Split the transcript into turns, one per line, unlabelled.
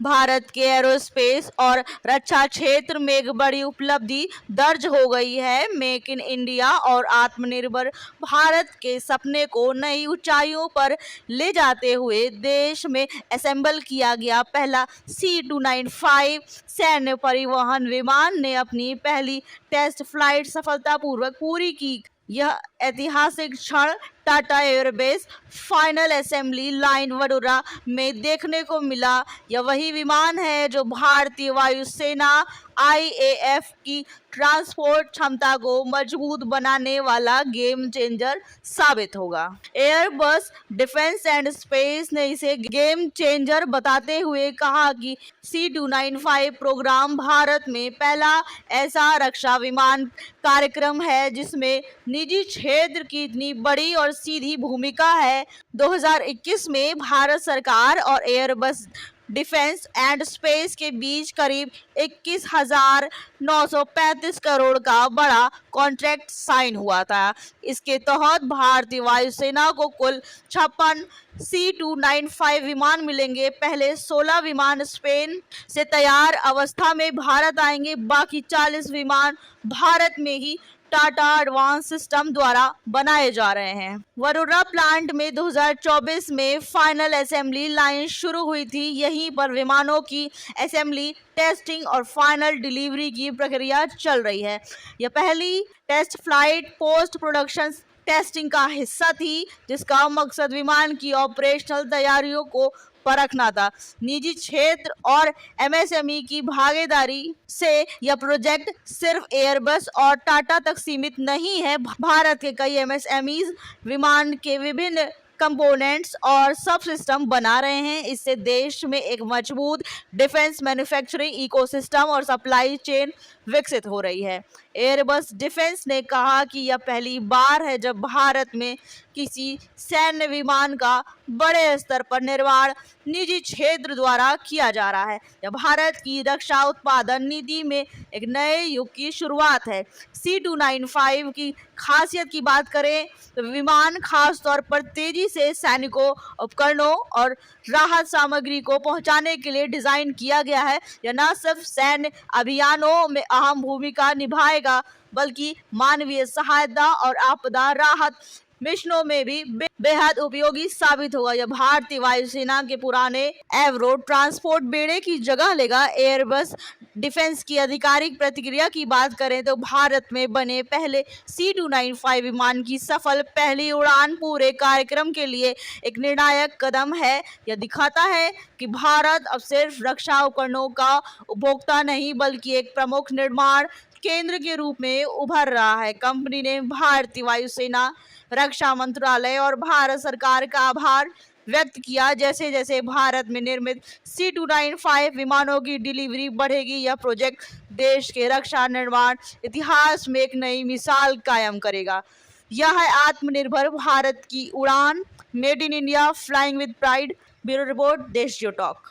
भारत के एरोस्पेस और रक्षा क्षेत्र में एक बड़ी उपलब्धि दर्ज हो गई है। मेक इन इंडिया और आत्मनिर्भर भारत के सपने को नई ऊंचाइयों पर ले जाते हुए देश में असेंबल किया गया पहला C-295 सैन्य परिवहन विमान ने अपनी पहली टेस्ट फ्लाइट सफलतापूर्वक पूरी की। यह ऐतिहासिक क्षण Tata airbase final assembly line Vadodara में देखने को मिला। यह वही विमान है जो भारतीय वायुसेना IAF की ट्रांसपोर्ट क्षमता को मजबूत बनाने वाला गेम चेंजर साबित होगा। एयरबस डिफेंस एंड स्पेस ने इसे गेम चेंजर बताते हुए कहा कि C-295 प्रोग्राम भारत में पहला ऐसा रक्षा विमान कार्यक्रम है जिसमें निजी क्षेत्र की इतनी बड़ी और सीधी भूमिका है। 2021 में भारत सरकार और एयरबस डिफेंस एंड स्पेस के बीच करीब 21,935 करोड़ का बड़ा कॉन्ट्रैक्ट साइन हुआ था। इसके तहत भारतीय वायुसेना को कुल 56 C-295 विमान मिलेंगे। पहले 16 विमान स्पेन से तैयार अवस्था में भारत आएंगे, बाकी 40 विमान भारत में ही टाटा एडवांस सिस्टम द्वारा बनाए जा रहे हैं। वडोदरा प्लांट में 2024 में फाइनल असेंबली लाइन शुरू हुई थी। यहीं पर विमानों की असेंबली, टेस्टिंग और फाइनल डिलीवरी की प्रक्रिया चल रही है। यह पहली test flight post production testing का हिस्सा थी, जिसका मकसद विमान की ऑपरेशनल तैयारियों को परखना था। निजी क्षेत्र और MSME की भागीदारी से यह प्रोजेक्ट सिर्फ एयरबस और टाटा तक सीमित नहीं है। भारत के कई MSMEs विमान के विभिन्न कंपोनेंट्स और सब सिस्टम बना रहे हैं। इससे देश में एक मजबूत डिफेंस मैन्युफैक्चरिंग इकोसिस्टम और सप्लाई चेन विकसित हो रही है। एयरबस डिफेंस ने कहा कि यह पहली बार है जब भारत में किसी सैन्य विमान का बड़े स्तर पर निर्माण निजी क्षेत्र द्वारा किया जा रहा है। यह भारत की रक्षा उत्पादन नीति में एक नए युग की शुरुआत है। C-295 की खासियत की बात करें तो विमान खास तौर पर तेजी से सैनिकों, उपकरणों और राहत सामग्री को पहुंचाने के लिए डिजाइन किया गया है। यह न सिर्फ सैन्य अभियानों में अहम भूमिका निभाएगा, बल्कि मानवीय सहायता और आपदा राहत मिशनों में भी बेहद उपयोगी साबित होगा। यह भारतीय वायुसेना के पुराने एवरो ट्रांसपोर्ट बेड़े की जगह लेगा। एयरबस डिफेंस की आधिकारिक प्रतिक्रिया की बात करें तो भारत में बने पहले C-295 विमान की सफल पहली उड़ान पूरे कार्यक्रम के लिए एक निर्णायक कदम है। यह दिखाता है कि भारत अब सिर्फ रक्षा उपकरणों का उपभोक्ता नहीं, बल्कि एक प्रमुख निर्माण केंद्र के रूप में उभर रहा है। कंपनी ने भारतीय वायुसेना, रक्षा मंत्रालय और भारत सरकार का आभार व्यक्त किया। जैसे जैसे भारत में निर्मित C-295 विमानों की डिलीवरी बढ़ेगी, यह प्रोजेक्ट देश के रक्षा निर्माण इतिहास में एक नई मिसाल कायम करेगा। यह है आत्मनिर्भर भारत की उड़ान, made in India, flying with pride. Bureau report, देश जियो टॉक।